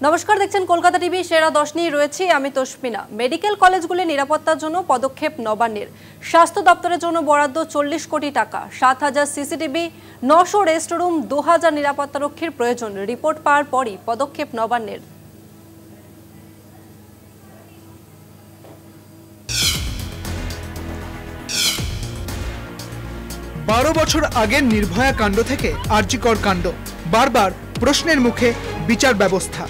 নমস্কার, দেখছেন কলকাতা টিভি সেরা 10 নিয়ে রয়েছি আমি তসমিনা। মেডিকেল কলেজগুলির নিরাপত্তার জন্য পদক্ষেপ নবান্নের। স্বাস্থ্য দপ্তরের জন্য বরাদ্দ 40 কোটি টাকা, 7000 সিসিটিভি, 900 রেস্ট রুম, 2000 নিরাপত্তারক্ষীর প্রয়োজন। রিপোর্ট পাওয়ার পরই পদক্ষেপ নবান্নের। বারো বছর আগের নির্ভয়া কাণ্ড থেকে আরজিকর কাণ্ড, বারবার প্রশ্নের মুখে বিচার ব্যবস্থা।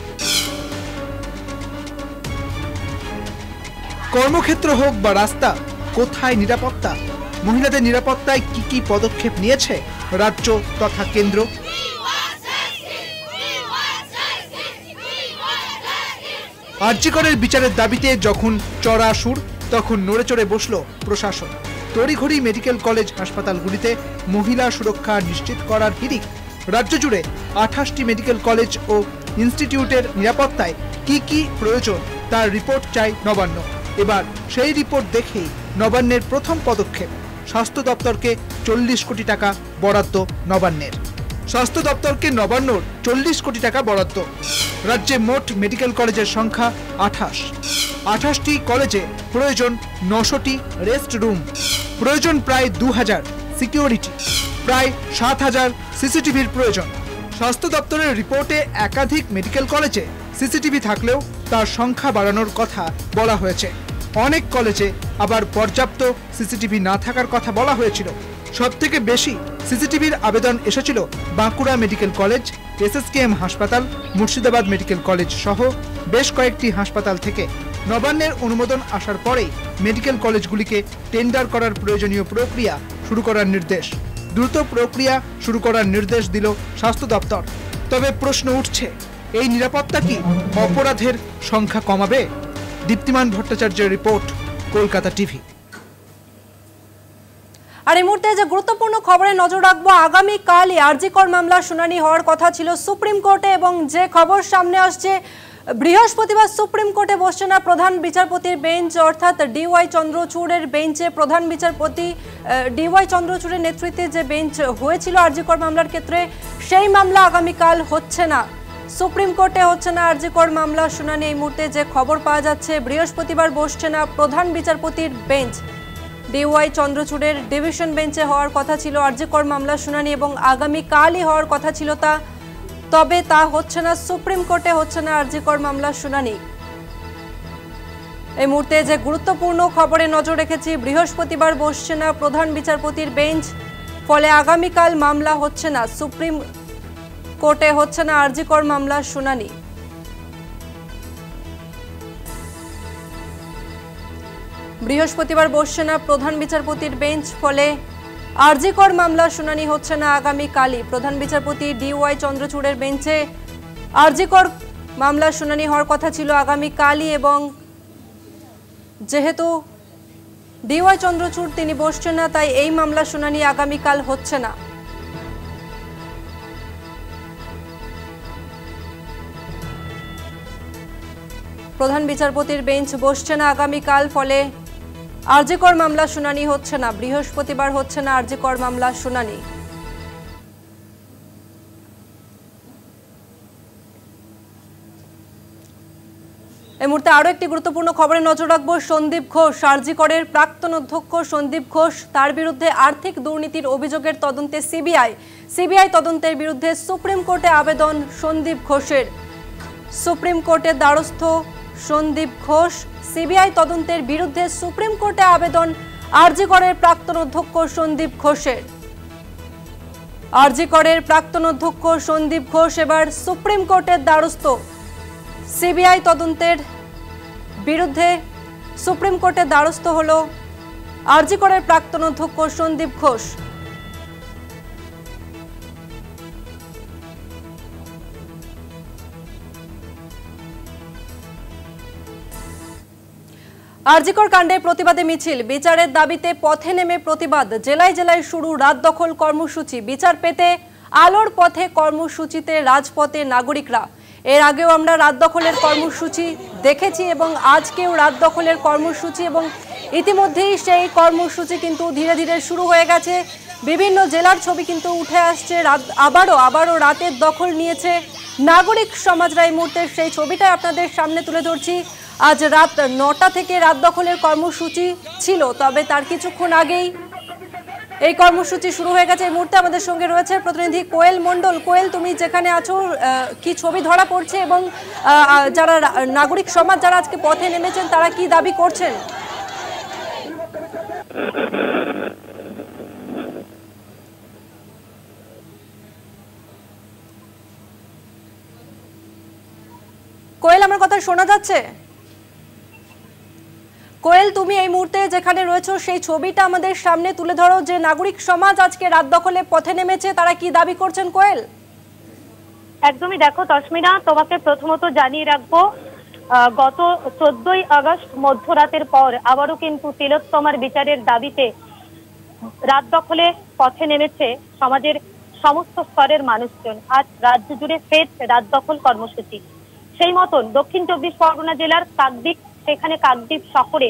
কর্মক্ষেত্র হোক বা রাস্তা, কোথায় নিরাপত্তা? মহিলাদের নিরাপত্তায় কি কি পদক্ষেপ নিয়েছে রাজ্য তথা কেন্দ্র? আরজিকরের বিচারের দাবিতে যখন চড়া সুর, তখন নড়ে চড়ে বসল প্রশাসন। তড়িঘড়ি মেডিকেল কলেজ হাসপাতালগুলিতে মহিলা সুরক্ষা নিশ্চিত করার হিড়িক। রাজ্য জুড়ে 28টি মেডিকেল কলেজ ও ইনস্টিটিউটের নিরাপত্তায় কি কি প্রয়োজন তার রিপোর্ট চাই নবান্ন। এবার সেই রিপোর্ট দেখেই নবান্নের প্রথম পদক্ষেপ। স্বাস্থ্য দপ্তরকে 40 কোটি টাকা বরাদ্দ নবান্নের। স্বাস্থ্য দপ্তরকে নবান্নর 40 কোটি টাকা বরাদ্দ। রাজ্যে মোট মেডিকেল কলেজের সংখ্যা 28টি কলেজে প্রয়োজন 900টি রেস্ট রুম, প্রয়োজন প্রায় 2000 সিকিউরিটি, প্রায় 7000 সিসিটিভির প্রয়োজন। স্বাস্থ্য দপ্তরের রিপোর্টে একাধিক মেডিকেল কলেজে সিসিটিভি থাকলেও তার সংখ্যা বাড়ানোর কথা বলা হয়েছে। অনেক কলেজে আবার পর্যাপ্ত সিসিটিভি না থাকার কথা বলা হয়েছিল। সবথেকে বেশি সিসিটিভির আবেদন এসেছিল বাঁকুড়া মেডিকেল কলেজ, এসএসকেএম হাসপাতাল, মুর্শিদাবাদ মেডিকেল কলেজ সহ বেশ কয়েকটি হাসপাতাল থেকে। নবান্নের অনুমোদন আসার পরেই মেডিকেল কলেজগুলিকে টেন্ডার করার প্রয়োজনীয় প্রক্রিয়া শুরু করার নির্দেশ। দ্রুত প্রক্রিয়া শুরু করার নির্দেশ দিল স্বাস্থ্য দপ্তর। তবে প্রশ্ন উঠছে, এই নিরাপত্তা কি অপরাধের সংখ্যা কমাবে? দীপ্তিমান ভট্টাচার্যের রিপোর্ট, কলকাতা টিভি। আর এই মুহূর্তে যে গুরুত্বপূর্ণ খবরে নজর রাখবো, আগামীকালই আরজিকর মামলার শুনানি হওয়ার কথা ছিল সুপ্রিম কোর্টে, এবং যে খবর সামনে আসছে, বৃহস্পতিবার সুপ্রিম কোর্টে বসছে না প্রধান বিচারপতির বেঞ্চ, অর্থাৎ ডিওয়াই চন্দ্রচূড়ের বেঞ্চে। প্রধান বিচারপতি ডিওয়াই চন্দ্রচূড়ের নেতৃত্বে যে বেঞ্চ হয়েছিল আরজিকর মামলার ক্ষেত্রে, সেই মামলা আগামীকাল হচ্ছে না। সুপ্রিম কোর্টে হচ্ছে না আরজিকর মামলার শুনানি। এই মুহূর্তে যে খবর পাওয়া যাচ্ছে, বৃহস্পতিবার বসছে না প্রধান বিচারপতির বেঞ্চ। ডিওয়াই চন্দ্রচূড়ের ডিভিশন বেঞ্চে হওয়ার কথা ছিল আরজিকর মামলার শুনানি, এবং আগামীকালই হওয়ার কথা ছিল তা। তবে তা হচ্ছে না, সুপ্রিম কোর্টে হচ্ছে না আরজিকর মামলার শুনানি। এই মুহূর্তে যে গুরুত্বপূর্ণ খবরে নজর রেখেছি, বৃহস্পতিবার বসছে না প্রধান বিচারপতির বেঞ্চ, ফলে আগামীকাল মামলা হচ্ছে না, সুপ্রিম কোর্টে হচ্ছে না আরজিকর মামলার শুনানি। বৃহস্পতিবার বসছে না প্রধান বিচারপতির বেঞ্চ, ফলে আরজিকর মামলার শুনানি হচ্ছে না আগামীকালই। প্রধান বিচারপতি ডিওয়াই চন্দ্রচূড়ের বেঞ্চে আরজিকর মামলার শুনানি হওয়ার কথা ছিল আগামীকালই, এবং যেহেতু ডিওয়াই চন্দ্রচূড় তিনি বসছেন না, তাই এই মামলার শুনানি আগামীকাল হচ্ছে না। প্রধান বিচারপতির বেঞ্চ বসছে না আগামীকাল, ফলে আরজিকর মামলা শুনানি হচ্ছে না। বৃহস্পতিবার হচ্ছে না আরজিকর মামলা শুনানি। এই মুহূর্তে আরো একটি গুরুত্বপূর্ণ খবরে নজর রাখবো। সন্দীপ ঘোষ, আরজিকরের প্রাক্তন অধ্যক্ষ সন্দীপ ঘোষ, তার বিরুদ্ধে আর্থিক দুর্নীতির অভিযোগের তদন্তে সিবিআই তদন্তের বিরুদ্ধে সুপ্রিম কোর্টে আবেদন সন্দীপ ঘোষের। সুপ্রিম কোর্টের দ্বারস্থ সন্দীপ ঘোষ, সিবিআই তদন্তের বিরুদ্ধে সুপ্রিম কোর্টে আবেদন আরজিকরের প্রাক্তন অধ্যক্ষ সন্দীপ ঘোষের। আরজিকরের প্রাক্তন অধ্যক্ষ সন্দীপ ঘোষ এবার সুপ্রিম কোর্টের দ্বারস্থ। সিবিআই তদন্তের বিরুদ্ধে সুপ্রিম কোর্টের দ্বারস্থ হলো আরজিকরের প্রাক্তন অধ্যক্ষ সন্দীপ ঘোষ। আরজিকর কাণ্ডে প্রতিবাদে মিছিল, বিচারের দাবিতে পথে নেমে প্রতিবাদ। জেলায় জেলায় শুরু রাত দখল কর্মসূচি। বিচার পেতে আলোর পথে কর্মসূচিতে রাজপথে নাগরিকরা। এর আগেও আমরা রাত দখলের কর্মসূচি দেখেছি, এবং আজকেও রাত দখলের কর্মসূচি, এবং ইতিমধ্যেই সেই কর্মসূচি কিন্তু ধীরে ধীরে শুরু হয়ে গেছে। বিভিন্ন জেলার ছবি কিন্তু উঠে আসছে। আবারও রাতের দখল নিয়েছে নাগরিক সমাজরা এই মুহূর্তে সেই ছবিটা আপনাদের সামনে তুলে ধরছি। আজ রাত 9টা থেকে রাত দখলের কর্মসূচি ছিল, তবে তার কিছুক্ষণ আগেই এই কর্মসূচি শুরু হয়ে গেছে। এই মুহূর্তে আমাদের সঙ্গে রয়েছে প্রতিনিধি কোয়েল মণ্ডল। কোয়েল, তুমি যেখানে আছো কি ছবি ধরা পড়ছে এবং যারা নাগরিক সমাজ যারা আজকে পথে নেমেছেন তারা কি দাবি করছেন? কোয়েল, আমার কথা শোনা যাচ্ছে? কোয়েল, তুমি এই মুহূর্তে যেখানে রয়েছো সেই ছবিটা আমাদের সামনে তুলে ধরো, যে নাগরিক সমাজ আজকে রাত দখলে পথে নেমেছে তারা কি দাবি করছেন। কোয়েল, একদমই। দেখো তসমিনা, তোমাকে প্রথমত জানিয়ে রাখবো, গত 14ই আগস্ট মধ্যরাতের পর আবারও কিন্তু তিলোত্তমার বিচারের দাবিতে রাত দখলে পথে নেমেছে সমাজের সমস্ত স্তরের মানুষজন। আজ রাজ্য জুড়ে ফের রাত দখল কর্মসূচি। সেই মতন দক্ষিণ 24 পরগনা জেলার কাকদ্বীপ, সেখানে কাকদ্বীপ শহরে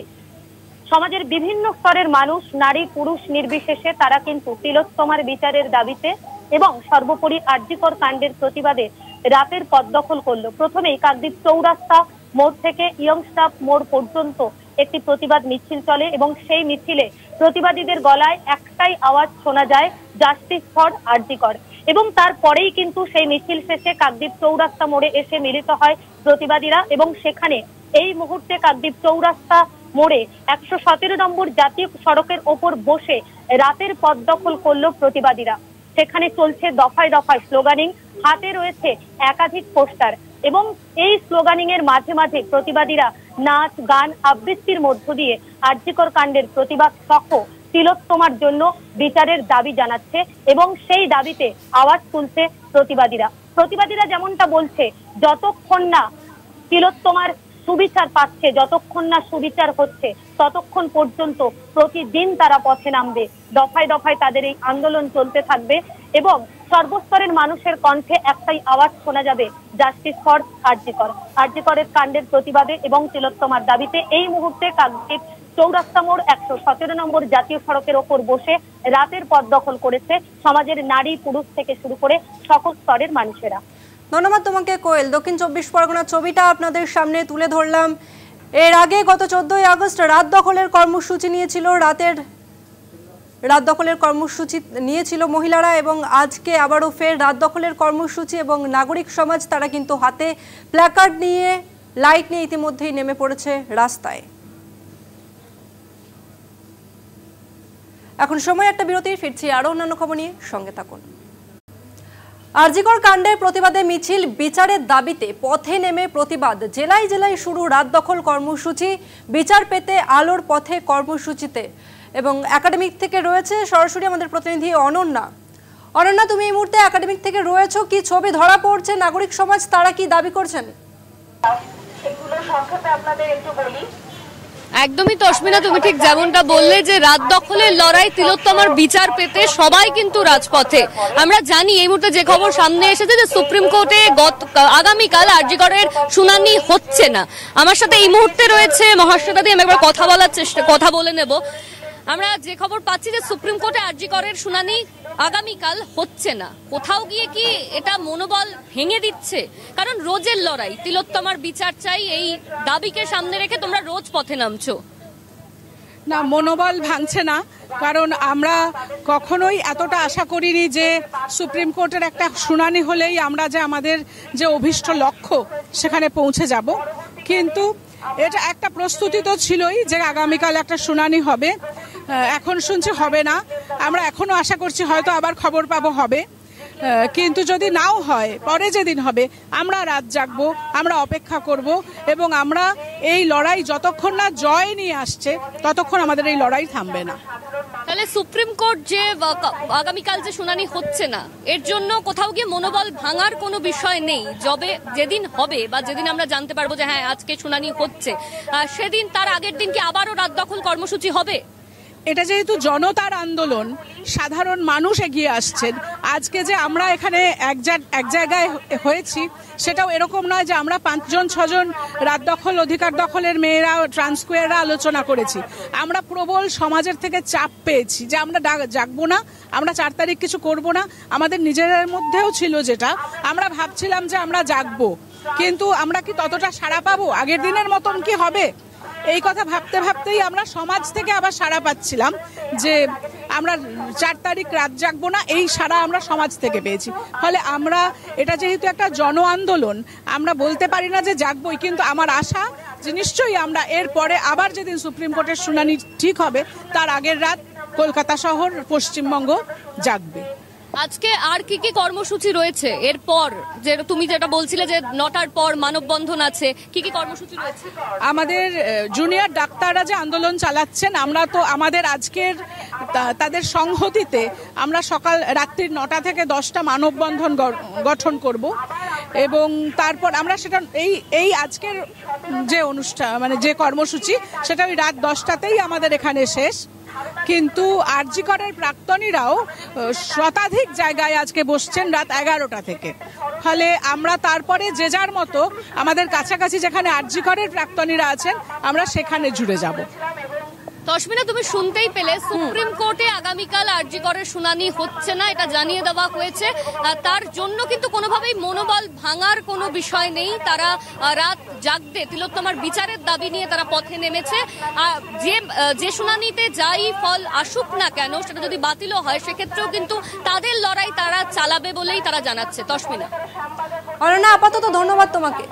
সমাজের বিভিন্ন স্তরের মানুষ, নারী পুরুষ নির্বিশেষে তারা কিন্তু তিলোত্তমার বিচারের দাবিতে এবং সর্বোপরি আরজিকর কাণ্ডের প্রতিবাদে রাতের পথ দখল করলো। প্রথমেই কাকদ্বীপ চৌরাস্তা মোড় থেকে ইয়ং স্টাফ মোড় পর্যন্ত একটি প্রতিবাদ মিছিল চলে এবং সেই মিছিলে প্রতিবাদীদের গলায় একটাই আওয়াজ শোনা যায়, জাস্টিস ফর আরজিকর। এবং তারপরেই কিন্তু সেই মিছিল শেষে কাকদ্বীপ চৌরাস্তা মোড়ে এসে মিলিত হয় প্রতিবাদীরা এবং সেখানে এই মুহূর্তে কাকদ্বীপ চৌরাস্তা মোড়ে 117 নম্বর জাতীয় সড়কের ওপর বসে রাতের পথ দখল করলো প্রতিবাদীরা। সেখানে চলছে দফায় দফায় স্লোগানিং, হাতে রয়েছে একাধিক পোস্টার এবং এই স্লোগানিং এর মাঝে মাঝে প্রতিবাদীরা নাচ গান আবৃত্তির মধ্য দিয়ে আরজিকর কাণ্ডের প্রতিবাদ সহ তিলোত্তমার জন্য বিচারের দাবি জানাচ্ছে এবং সেই দাবিতে আওয়াজ তুলছে প্রতিবাদীরা যেমনটা বলছে, যতক্ষণ না তিলোত্তমার সুবিচার পাচ্ছে, যতক্ষণ না সুবিচার হচ্ছে, ততক্ষণ পর্যন্ত প্রতিদিন তারা পথে নামবে। দফায় দফায় তাদের এই আন্দোলন চলতে থাকবে এবং সর্বস্তরের মানুষের কণ্ঠে একটাই আওয়াজ শোনা যাবে, জাস্টিস ফর আরজিকর। আরজিকরের কাণ্ডের প্রতিবাদে এবং তিলোত্তমার দাবিতে এই মুহূর্তে কাকদ্বীপ চৌরাস্তা মোড় 117 নম্বর জাতীয় সড়কের ওপর বসে রাতের পথ দখল করেছে সমাজের নারী পুরুষ থেকে শুরু করে সকল স্তরের মানুষেরা। ধন্যবাদ তোমাকে কোয়েল। দক্ষিণ 24 পরগনার ছবিটা আপনাদের সামনে তুলে ধরলাম। এর আগে গত 14ই আগস্ট রাত দখলের কর্মসূচি নিয়েছিল, রাত দখলের কর্মসূচি নিয়েছিল মহিলারা এবং আজকে আবারও ফের রাত দখলের কর্মসূচি এবং নাগরিক সমাজ তারা কিন্তু হাতে প্ল্যাকার্ড নিয়ে, লাইট নিয়ে ইতিমধ্যেই নেমে পড়েছে রাস্তায়। এখন সময় একটা বিরতির, ফিরছি আরো অন্যান্য খবর নিয়ে, সঙ্গে থাকুন। আরজিকর কাণ্ডের প্রতিবাদে মিছিল, বিচারের দাবিতে পথে নেমে প্রতিবাদ, জেলায় জেলায় শুরু রাত দখল কর্মসূচি, বিচার পেতে আলোর পথে কর্মসূচিতে। এবং একাডেমিক থেকে রয়েছে সরাসরি আমাদের প্রতিনিধি অনন্যা। অনন্যা, তুমি এই মুহূর্তে একাডেমিক থেকে রয়েছো, কি ছবি ধরা পড়ছে, নাগরিক সমাজ তারা কি দাবি করছেন? এগুলো সংক্ষেপে আপনাদের একটু বলি। একদমই তসমিনা, তুমি ঠিক যেমনটা বললে যে রাত দখলের লড়াই, তিলোত্তমার বিচার পেতে সবাই কিন্তু রাজপথে। আমরা জানি এই মুহূর্তে যে খবর সামনে এসেছে যে সুপ্রিম কোর্টে আগামীকাল আরজিকরের শুনানি হচ্ছে না। আমার সাথে এই মুহূর্তে রয়েছে মহাশ্বেতা দি, আমি একবার কথা বলে নেব। আমরা যে খবর পাচ্ছি যে সুপ্রিম কোর্টে আরজিকরের শুনানি আগামীকাল হচ্ছে না, কোথাও গিয়ে কি এটা মনোবল ভেঙে দিচ্ছে? কারণ রোজের লড়াই, তিলোত্তমার বিচার চাই, এই দাবিকে সামনে রেখে তোমরা রোজ পথে নামছো। না, মনোবল ভাঙছে না, কারণ আমরা কখনোই এতটা আশা করিনি যে সুপ্রিম কোর্টের একটা শুনানি হলেই আমরা যে আমাদের যে অভীষ্ট লক্ষ্য সেখানে পৌঁছে যাব। কিন্তু এটা একটা প্রস্তুতি তো ছিলই যে আগামীকাল একটা শুনানি হবে। এখন শুনছি হবে না, আমরা এখনো আশা করছি হয়তো আবার খবর পাবো হবে, কিন্তু যদি নাও হয় পরে যেদিন হবে আমরা রাত জাগবো, আমরা অপেক্ষা করব এবং আমরা এই লড়াই যতক্ষণ না জয় নিয়ে আসছে ততক্ষণ আমাদের এই লড়াই থামবে না। তাহলে সুপ্রিম কোর্ট যে আগামীকাল যে শুনানি হচ্ছে না, এর জন্য কোথাও গিয়ে মনোবল ভাঙার কোনো বিষয় নেই। যেদিন হবে বা যেদিন আমরা জানতে পারবো যে হ্যাঁ আজকে শুনানি হচ্ছে, সেদিন তার আগের দিন কি আবারও রাত দখল কর্মসূচি হবে? এটা যেহেতু জনতার আন্দোলন, সাধারণ মানুষ এগিয়ে আসছেন, আজকে যে আমরা এখানে এক জায়গায় হয়েছি সেটাও এরকম নয় যে আমরা 5 জন 6 জন রাত দখল অধিকার দখলের মেয়েরা ট্রান্সকোয়াররা আলোচনা করেছি। আমরা প্রবল সমাজের থেকে চাপ পেয়েছি যে আমরা জাগবো না, আমরা 4 তারিখ কিছু করব না। আমাদের নিজেদের মধ্যেও ছিল যেটা, আমরা ভাবছিলাম যে আমরা জাগবো, কিন্তু আমরা কি ততটা সাড়া পাবো, আগের দিনের মতন কি হবে, এই কথা ভাবতে ভাবতেই আমরা সমাজ থেকে আবার সাড়া পাচ্ছিলাম যে আমরা 4 তারিখ রাত জাগবো না, এই সাড়া আমরা সমাজ থেকে পেয়েছি। ফলে আমরা এটা যেহেতু একটা জন আন্দোলন, আমরা বলতে পারি না যে জাগবই, কিন্তু আমার আশা যে নিশ্চয়ই আমরা এরপরে আবার যেদিন সুপ্রিম কোর্টের শুনানি ঠিক হবে তার আগের রাত কলকাতা শহর পশ্চিমবঙ্গ জাগবে। আজকে আর কি কি কর্মসূচি রয়েছে এরপর, যে তুমি যেটা বলছিলে যে 9টার পর মানববন্ধন আছে, কি কি কর্মসূচি রয়েছে? আমাদের জুনিয়র ডাক্তাররা যে আন্দোলন চালাচ্ছেন, আমরা তো আমাদের আজকের তাদের সংহতিতে আমরা রাত্রির 9টা থেকে 10টা মানববন্ধন গঠন করব এবং তারপর আমরা সেটা এই আজকের যে অনুষ্ঠান মানে যে কর্মসূচি সেটা ওই রাত 10টাতেই আমাদের এখানে শেষ। কিন্তু আরজি করের প্রাক্তনীরাও শতাধিক জায়গায় আজকে বসছেন রাত 11টা থেকে। ফলে আমরা তারপরে যে যার মতো আমাদের কাছাকাছি যেখানে আরজি করের প্রাক্তনীরা আছেন আমরা সেখানে জুড়ে যাব। তসমিনা, তুমি শুনতেই পেলে সুপ্রিম কোর্টে আগামীকাল আরজি করের শুনানি হচ্ছে না, এটা জানিয়ে দেওয়া হয়েছে। তার জন্য কিন্তু কোনোভাবেই মনোবল ভাঙার কোনো বিষয় নেই। তারা রাত জাগতে তিলোত্তমার বিচারের দাবি নিয়ে তারা পথে নেমেছে। যে শুনানিতে যাই ফল আসুক না কেন, সেটা যদি বাতিলও হয় সেক্ষেত্রেও কিন্তু তাদের লড়াই তারা চালাবে বলেই তারা জানাচ্ছে। তসমিনা। অনন্যা, আপাতত ধন্যবাদ তোমাকে।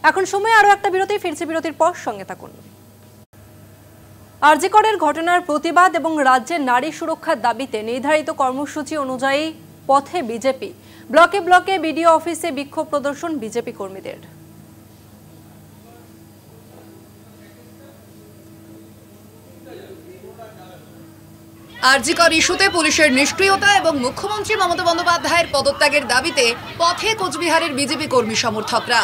এখন সময় আরো একটা বিরতি, ফিরছে বিরতির পর সঙ্গে থাকুন। আরজি করের ঘটনার প্রতিবাদ এবং রাজ্যের নারী সুরক্ষার দাবিতে নির্ধারিত কর্মসূচি অনুযায়ী পথে বিজেপি। ব্লকে ব্লকে বিডিও অফিসে বিক্ষোভ প্রদর্শন বিজেপি কর্মীদের। আরজি কর ইস্যুতে পুলিশের নিষ্ক্রিয়তা এবং মুখ্যমন্ত্রী মমতা বন্দ্যোপাধ্যায়ের পদত্যাগের দাবিতে পথে কোচবিহারের বিজেপি কর্মী সমর্থকরা।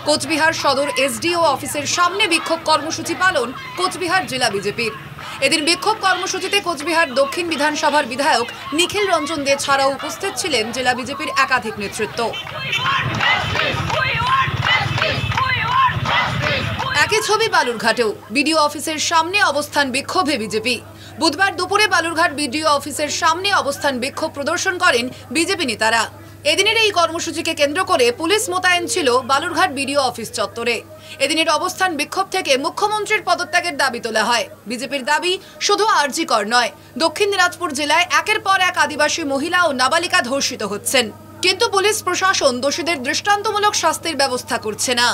কোচবিহার সদর এসডিও অফিসের সামনে বিক্ষোভ কর্মসূচি পালন কোচবিহার জেলা বিজেপির। এদিন বিক্ষোভ কর্মসূচিতে কোচবিহার দক্ষিণ বিধানসভার বিধায়ক নিখিল রঞ্জন দে ছাড়াও উপস্থিত ছিলেন জেলা বিজেপির একাধিক নেতৃত্ব। একই ছবি বালুরঘাটেও বিডিও অফিসের সামনে অবস্থান বিক্ষোভে বিজেপি। বুধবার দুপুরে বালুরঘাট বিডিও অফিসের সামনে অবস্থান বিক্ষোভ প্রদর্শন করেন বিজেপি নেতারা। এদিনের এই কর্মসূচিকে কেন্দ্র করে পুলিশ মোতায়েন ছিল বালুরঘাট বিডিও অফিস চত্বরে। এদিনের অবস্থান বিক্ষোভ থেকে মুখ্যমন্ত্রীর পদত্যাগের দাবি তোলা হয়। বিজেপির দাবি শুধু আরজি কর নয়, দক্ষিণ দিনাজপুর জেলায় একের পর এক আদিবাসী মহিলা ও নাবালিকা ধর্ষিত হচ্ছেন, কিন্তু পুলিশ প্রশাসন দোষীদের দৃষ্টান্তমূলক শাস্তির ব্যবস্থা করছে না।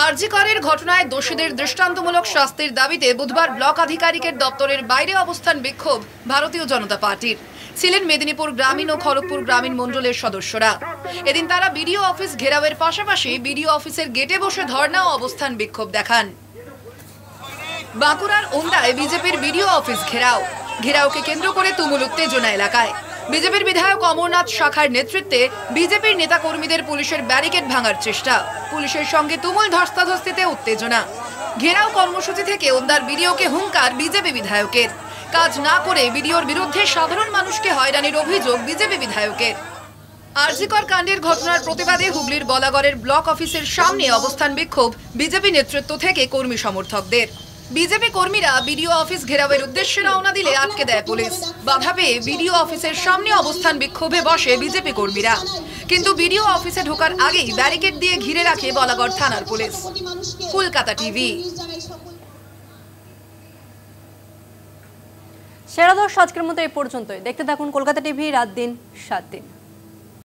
আরজি করের ঘটনায় দোষীদের দৃষ্টান্তমূলক শাস্তির দাবিতে বুধবার ব্লক আধিকারিকের দপ্তরের বাইরে অবস্থান বিক্ষোভ ভারতীয় জনতা পার্টির। ছিলেন মেদিনীপুর গ্রামীণ ও খড়গপুর গ্রামীণ মণ্ডলের সদস্যরা। এদিন তারা বিডিও অফিস ঘেরাওয়ের পাশাপাশি বিডিও অফিসের গেটে বসে ধর্ণা ও অবস্থান বিক্ষোভ দেখান। বাঁকুড়ার ওন্দায় বিজেপির বিডিও অফিস ঘেরাওকে কেন্দ্র করে তুমুল উত্তেজনা এলাকায়। বিজেপির বিধায়ক অমরনাথ শাখার নেতৃত্বে বিজেপির নেতাকর্মীদের পুলিশের ব্যারিকেড ভাঙার চেষ্টা, পুলিশের সঙ্গে তুমুল ধস্তাধস্তিতে উত্তেজনা। ঘেরাও কর্মসূচি থেকে ওন্দার বিডিওকে হুঙ্কার বিজেপি বিধায়কের। কাজ না করে বিডিওর বিরুদ্ধে সাধারণ মানুষকে হয়রানির অভিযোগ বিজেপি বিধায়কের। আরজি কর কাণ্ডের ঘটনার প্রতিবাদে হুগলির বলাগড়ের ব্লক অফিসের সামনে অবস্থান বিক্ষোভ বিজেপি নেতৃত্ব থেকে কর্মী সমর্থকদের। বিজেপি কর্মীরা বিডিও অফিস ঘেরাওয়ের উদ্দেশ্যে রওনা দিলে আটকে দেয় পুলিশ। বাধা পেয়ে বিডিও অফিসের সামনে অবস্থান বিক্ষোভে বসে বিজেপি কর্মীরা, কিন্তু বিডিও অফিসে ঢোকার আগেই ব্যারিকেড দিয়ে ঘিরে রাখে বলাগড় থানার পুলিশ। কলকাতা টিভি। সেরা দর্শক, আজকের মতো এই পর্যন্তই। দেখতে থাকুন কলকাতা টিভি, রাত দিন 7 দিন।